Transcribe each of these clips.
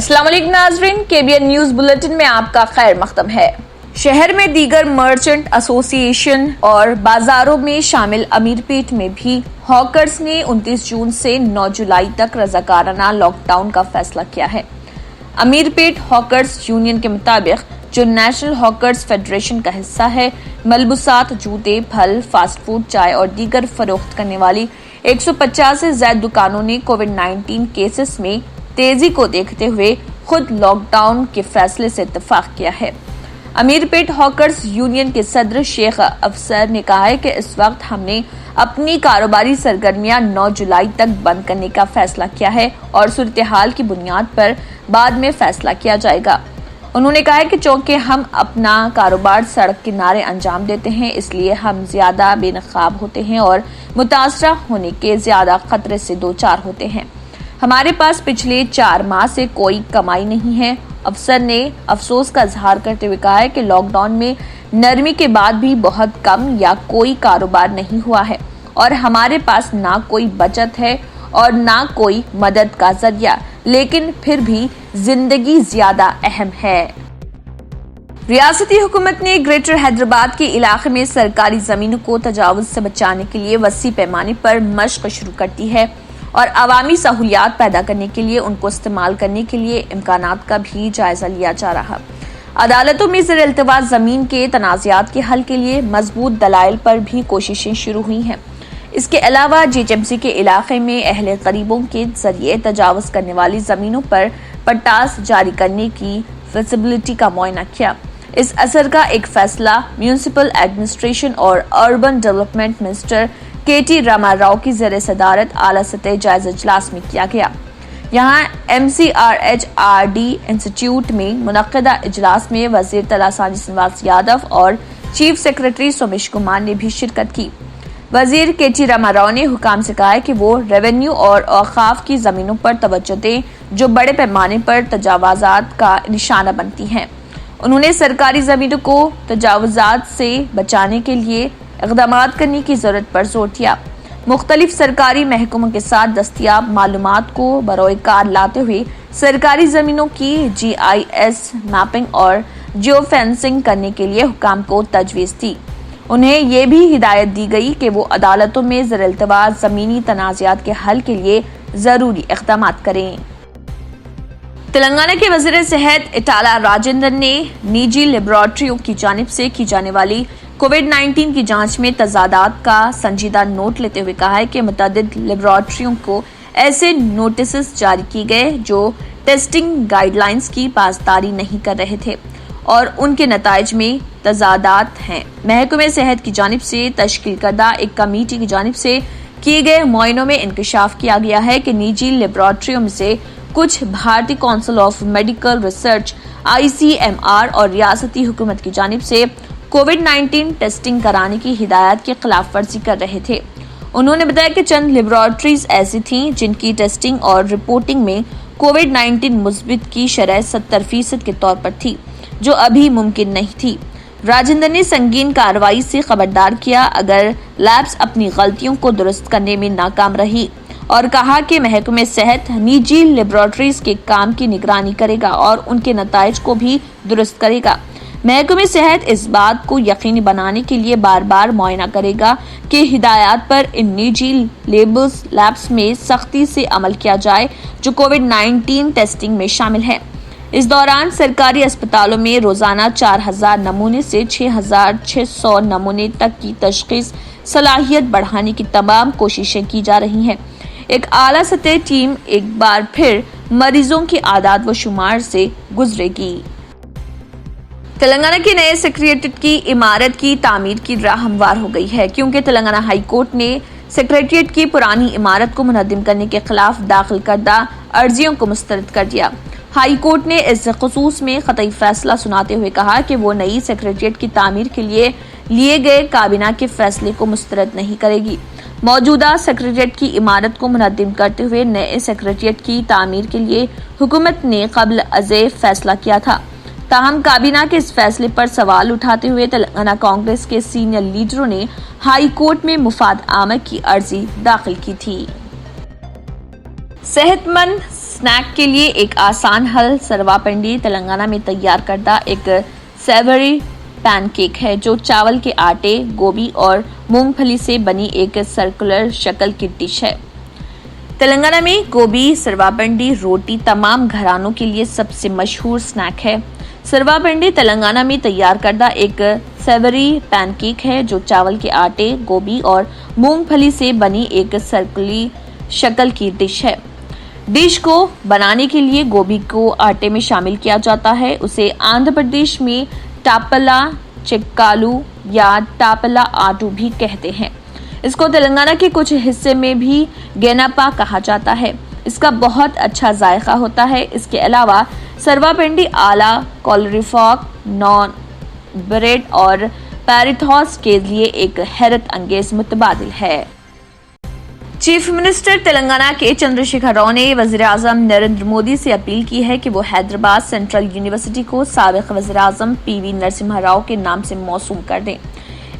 अस्सलाम वालेकुम नाज़रीन, KBN न्यूज बुलेटिन में आपका खैर मकदम है। शहर में दीगर मर्चेंट एसोसिएशन और बाजारों में शामिल अमीरपेट में भी हॉकर्स ने 29 जून से 9 जुलाई तक रजाकाराना लॉकडाउन का फैसला किया है। अमीरपेट हॉकर्स यूनियन के मुताबिक, जो नेशनल हॉकर्स फेडरेशन का हिस्सा है, मलबूसात, जूते, फल, फास्ट फूड, चाय और दीगर फरोख्त करने वाली 150 से ज्यादा दुकानों ने कोविड-19 केसेस में तेजी को देखते हुए खुद लॉकडाउन के फैसले से इत्तेफाक किया है। अमीरपेट हॉकर्स यूनियन के सदर शेख अफसर ने कहा है कि इस वक्त हमने अपनी कारोबारी सरगर्मियां 9 जुलाई तक बंद करने का फैसला किया है और सूरत हाल की बुनियाद पर बाद में फैसला किया जाएगा। उन्होंने कहा है कि चूंकि हम अपना कारोबार सड़क किनारे अंजाम देते हैं, इसलिए हम ज्यादा बेनकाब होते हैं और मुतासरा होने के ज्यादा खतरे से दो चार होते हैं। हमारे पास पिछले 4 माह से कोई कमाई नहीं है। अफसर ने अफसोस का इजहार करते हुए कहा है कि लॉकडाउन में नरमी के बाद भी बहुत कम या कोई कारोबार नहीं हुआ है और हमारे पास ना कोई बचत है और ना कोई मदद का जरिया, लेकिन फिर भी जिंदगी ज्यादा अहम है। रियासती हुकूमत ने ग्रेटर हैदराबाद के इलाके में सरकारी जमीनों को तजावुज से बचाने के लिए वसी पैमाने पर मशक शुरू कर दी है और अवामी सहूलियात पैदा करने के लिए उनको इस्तेमाल करने के लिए इम्कानात का भी जायजा लिया जा रहा। अदालतों में ज़ेर इल्तवा जमीन के तनाज़ात के हल के लिए मजबूत दलाइल पर भी कोशिशें शुरू हुई हैं। इसके अलावा GHMC के इलाके में अहले करीबों के जरिए तजावुज करने वाली जमीनों पर पट्टास जारी करने की फिजिबिलिटी का मुआयना किया। इस असर का एक फैसला म्यूनिसिपल एडमिनिस्ट्रेशन और urban development minister KT Ramarao की ज़ेर सदारत आला सतह जायजा इजलास में किया गया। यहाँ MCRHRD इंस्टीट्यूट में मुनक्किदा इजलास में वजीर तलासानी श्रीनिवास यादव और चीफ सेक्रेटरी सोमेश कुमार ने भी शिरकत की। वजीर KT रामाराव ने हुकाम से कहा है कि वो रेवेन्यू और औकाफ की जमीनों पर तवज्जो दें जो बड़े पैमाने पर तजावुजात का निशाना बनती हैं। उन्होंने सरकारी जमीनों को तजावुजात से बचाने के लिए इक़दामात करने की जरूरत पर जोर दिया। मुख्तलिफ सरकारी महकमों के साथ दस्तियाब मालूमात को बरोए कार लाते हुए सरकारी जमीनों की GIS मैपिंग और जियो फेंसिंग करने के लिए हुकाम को तजवीज़ दी। उन्हें ये भी हिदायत दी गई कि वो अदालतों में ज़ेर इल्तवा ज़मीनी तनाज़ात के हल के लिए ज़रूरी इक़दामात करें। तेलंगाना के वज़ीर सेहत इटाला राजेंद्र ने निजी लेबोरेटरियों की जानिब से की जाने वाली कोविड-19 की जांच में तजादात का संजीदा नोट लेते हुए कहा है कि मुतअद्दिद लेबोरेटरियों को ऐसे नोटिस जारी किए गए जो टेस्टिंग गाइडलाइंस की पासदारी नहीं कर रहे थे और उनके नताइज में तजादात हैं। महकमे सेहत की जानिब से तश्कील करदा एक कमेटी की जानिब से किए गए मुआयनों में इंकशाफ किया गया है कि निजी लेबोरेटरियों में से कुछ भारतीय council of medical research ICMR और रियासती हुकूमत की जानिब से कोविड-19 टेस्टिंग कराने की हिदायत की खिलाफ वर्जी कर रहे थे। उन्होंने बताया कि चंद लेबोरेटरीज ऐसी थीं जिनकी टेस्टिंग और रिपोर्टिंग में कोविड-19 मुस्बित की शरह 70% के तौर पर थी, जो अभी मुमकिन नहीं थी। राजेंद्र ने संगीन कार्रवाई से खबरदार किया अगर लैब्स अपनी गलतियों को दुरुस्त करने में नाकाम रही और कहा कि महकमे सेहत निजी लेबोरेटरीज के काम की निगरानी करेगा और उनके नताइज को भी दुरुस्त करेगा। महकमे सेहत इस बात को यकीनी बनाने के लिए बार बार मुआयना करेगा कि हिदायत पर इन निजी लैब्स में सख्ती से अमल किया जाए जो कोविड-19 टेस्टिंग में शामिल है। इस दौरान सरकारी अस्पतालों में रोजाना 4000 नमूने से 6600 नमूने तक की तशखीस सलाहियत बढ़ाने की तमाम कोशिशें की जा रही हैं। एक आला सतह टीम एक बार फिर मरीजों की आदाद व शुमार से गुजरेगी। तेलंगाना के नए सेक्रेटेरिएट की इमारत की तामीर की राह हमवार हो गई है, क्योंकि तेलंगाना हाई कोर्ट ने सेक्रेटेरिएट की पुरानी इमारत को मुनद्दिम करने के खिलाफ दाखिल करदा अर्जियों को मुस्तरद कर दिया। हाई कोर्ट ने इस खुसूस में क़तई फैसला सुनाते हुए कहा कि वो नई सेक्रेटेरिएट की तामीर के लिए गए काबीना के फैसले को मुस्तरद नहीं करेगी। मौजूदा सेक्रेटेरिएट की इमारत को मुनद्दिम करते हुए नए सेक्रेटेरिएट की तामीर के लिए हुकूमत ने कब्ल अज़े फैसला किया था। ताहम काबीना के इस फैसले पर सवाल उठाते हुए तेलंगाना कांग्रेस के सीनियर लीडरों ने हाई कोर्ट में मुफाद आमद की अर्जी दाखिल की थी। सेहतमंद स्नैक के लिए एक आसान हल सर्वापिंडी तेलंगाना में तैयार करदा एक सेवरी पैनकेक है, जो चावल के आटे, गोभी और मूंगफली से बनी एक सर्कुलर शक्ल की डिश है। तेलंगाना में गोभी सर्वापिंडी रोटी तमाम घरानों के लिए सबसे मशहूर स्नैक है। सर्वापिंडी तेलंगाना में तैयार करदा एक सेवरी पैनकेक है, जो चावल के आटे, गोभी और मूंगफली से बनी एक सर्कुलर शक्ल की डिश है। डिश को बनाने के लिए गोभी को आटे में शामिल किया जाता है। उसे आंध्र प्रदेश में टापला चिक्कालू या टापला आटू भी कहते हैं। इसको तेलंगाना के कुछ हिस्से में भी गेनापा कहा जाता है। इसका बहुत अच्छा जायका होता है। इसके अलावा सर्वापिंडी आला, कॉलरीफॉक, नॉन ब्रेड और पैरिथॉस के लिए एक हैरत अंगेज मुतबादिल है। चीफ मिनिस्टर तेलंगाना के चंद्रशेखर राव ने वजीर आजम नरेंद्र मोदी से अपील की है कि वो हैदराबाद सेंट्रल यूनिवर्सिटी को साबिक वजीर आजम पीवी नरसिम्हा राव के नाम से मौसूम कर दें।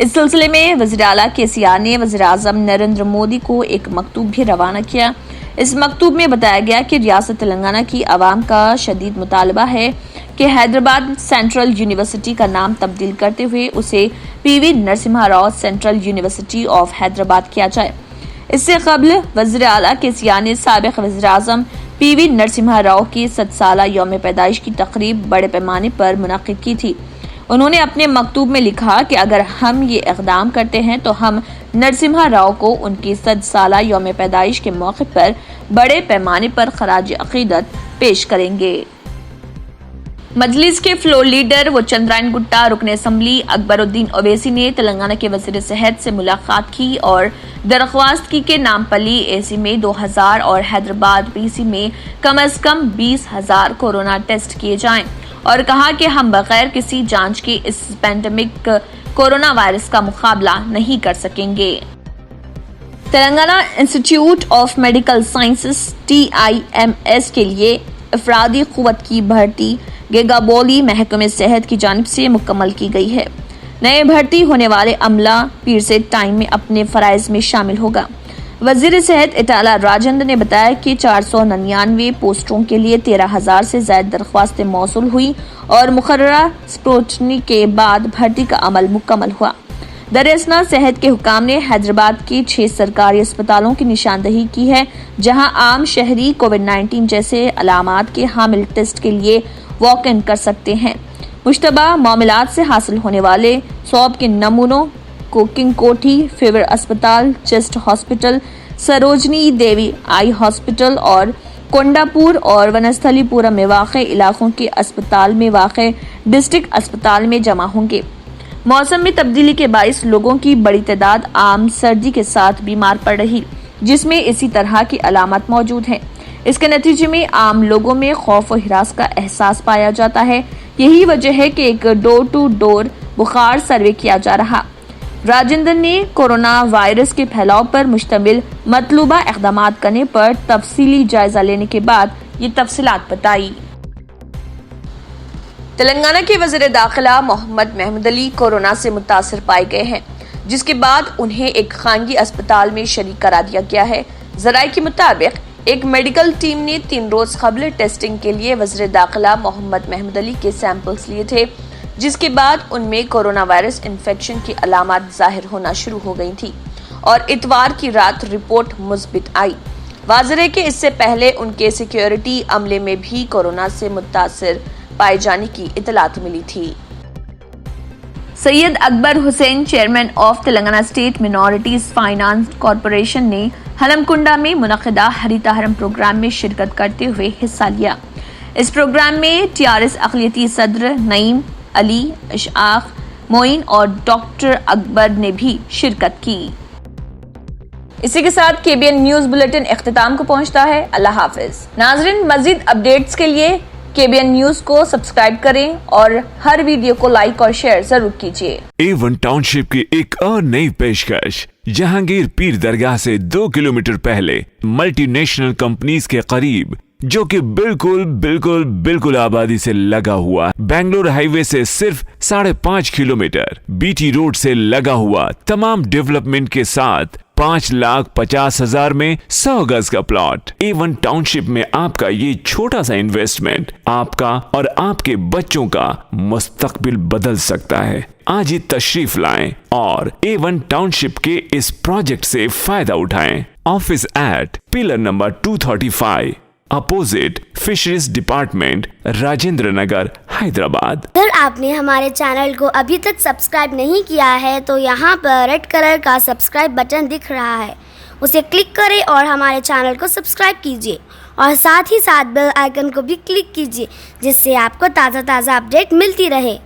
इस सिलसिले में वजीर आला केसीआर ने वजीर आजम नरेंद्र मोदी को एक मकतूब भी रवाना किया। इस मकतूब में बताया गया कि रियासत तेलंगाना की आवाम का शदीद मुतालबा है कि हैदराबाद सेंट्रल यूनिवर्सिटी का नाम तब्दील करते हुए उसे PV Narasimha Rao central university of Hyderabad किया जाए। इससे कबल वज़ीर आला केसीआर ने साबिक वज़ीर आज़म पीवी नरसिम्हा राव की 7 साला यौम पैदाइश की तकरीब बड़े पैमाने पर मुनक़िद की थी। उन्होंने अपने मकतूब में लिखा कि अगर हम ये इक़दाम करते हैं तो हम नरसिम्हा राव को उनकी 7 साला यौम पैदाइश के मौके पर बड़े पैमाने पर खराज अक़ीदत पेश करेंगे। मजलिस के फ्लोर लीडर व चंद्रायन गुट्टा रुकन असम्बली अकबरुद्दीन ओवैसी ने तेलंगाना के वज़ीर सेहत से मुलाकात की और दरख्वास्त की कि नामपल्ली एसी में 2000 और हैदराबाद पीसी में कम से कम 20,000 कोरोना टेस्ट किए जाएं और कहा कि हम बगैर किसी जांच के इस पैंडेमिक कोरोना वायरस का मुकाबला नहीं कर सकेंगे। Telangana institute of medical sciences TIMS के लिए अफरादी क़ुव्वत की भर्ती गेगाबोली महकमे सेहत की जानिब से मुकम्मल की गई है। नए भर्ती होने वाले अमला पीर से टाइम में अपने फ़राइज़ में शामिल होगा। वज़ीर सेहत इटाला राजेंद्र ने बताया कि 499 पोस्टों के लिए 13,000 से ज़ायद दरख्वास्तें मौसूल हुई और मुकर्ररा स्क्रूटनी के बाद भर्ती का अमल मुकम्मल हुआ। दरअसल सेहत के हुकाम ने हैदराबाद के 6 सरकारी अस्पतालों की निशानदही की है, जहां आम शहरी कोविड-19 जैसे अलामात के हामिल टेस्ट के लिए वॉक इन कर सकते हैं। मुश्तबा मामलात से हासिल होने वाले स्वाब के नमूनों को किंग कोठी फीवर अस्पताल, चेस्ट हॉस्पिटल, सरोजनी देवी आई हॉस्पिटल और कोंडापुर और वनस्थलीपुरम में वाक़े इलाकों के अस्पताल में वाक़े डिस्ट्रिक्ट अस्पताल में जमा होंगे। मौसम में तब्दीली के बाइस लोगों की बड़ी तादाद आम सर्दी के साथ बीमार पड़ रही, जिसमें इसी तरह की अलामत मौजूद हैं। इसके नतीजे में आम लोगों में खौफ और हिरास का एहसास पाया जाता है। यही वजह है कि एक डोर टू डोर बुखार सर्वे किया जा रहा। राजेंद्र ने कोरोना वायरस के फैलाव पर मुश्तमिल मतलूबा इक़दाम करने पर तफसीली जायजा लेने के बाद ये तफसीलात बताई। तेलंगाना के वज़ीर दाखिला मोहम्मद महमूद अली कोरोना से मुतासर पाए गए हैं, जिसके बाद उन्हें एक खानगी अस्पताल में शरीक करा दिया गया है। ज़राए के मुताबिक एक मेडिकल टीम ने 3 रोज कबल टेस्टिंग के लिए वज़ीर दाखिला मोहम्मद महमूद अली के सैंपल्स लिए थे, जिसके बाद उनमें कोरोना वायरस इन्फेक्शन की अलामत जाहिर होना शुरू हो गई थी और इतवार की रात रिपोर्ट मुस्बित आई। वाज़ेह है कि इससे पहले उनके सिक्योरिटी अमले में भी कोरोना से मुतासर पाए जाने की इतलात मिली थी। Syed Akbar Hussain, chairman of Telangana state minorities finance corporation ने हलमकुंडा में मुनक़िदा हरितहरम प्रोग्राम में शिरकत करते हुए हिस्सा लिया। इस प्रोग्राम में TRS अक़लियती सदर नईम अली, इशआक मोइन और डॉक्टर अकबर ने भी शिरकत की। इसी के साथ KBN न्यूज बुलेटिन इख्तिताम को पहुंचता है। अल्लाह हाफिज। नाज़रीन, मज़ीद अपडेट्स के लिए KBN न्यूज को सब्सक्राइब करें और हर वीडियो को लाइक और शेयर जरूर कीजिए। A1 टाउनशिप की एक और नई पेशकश जहांगीर पीर दरगाह से 2 किलोमीटर पहले मल्टीनेशनल कंपनीज के करीब, जो कि बिल्कुल आबादी से लगा हुआ, बेंगलोर हाईवे से सिर्फ 5.5 किलोमीटर, BT रोड से लगा हुआ, तमाम डेवलपमेंट के साथ 5,50,000 में 100 गज का प्लॉट। A1 टाउनशिप में आपका ये छोटा सा इन्वेस्टमेंट आपका और आपके बच्चों का मुस्तकबिल बदल सकता है। आज ही तशरीफ लाएं और A1 टाउनशिप के इस प्रोजेक्ट से फायदा उठाएं। Office at pillar number 235 opposite fisheries department, Rajendra Nagar, Hyderabad. अगर आपने हमारे चैनल को अभी तक सब्सक्राइब नहीं किया है तो यहाँ पर रेड कलर का सब्सक्राइब बटन दिख रहा है, उसे क्लिक करें और हमारे चैनल को सब्सक्राइब कीजिए और साथ ही साथ बेल आइकन को भी क्लिक कीजिए, जिससे आपको ताज़ा अपडेट मिलती रहे।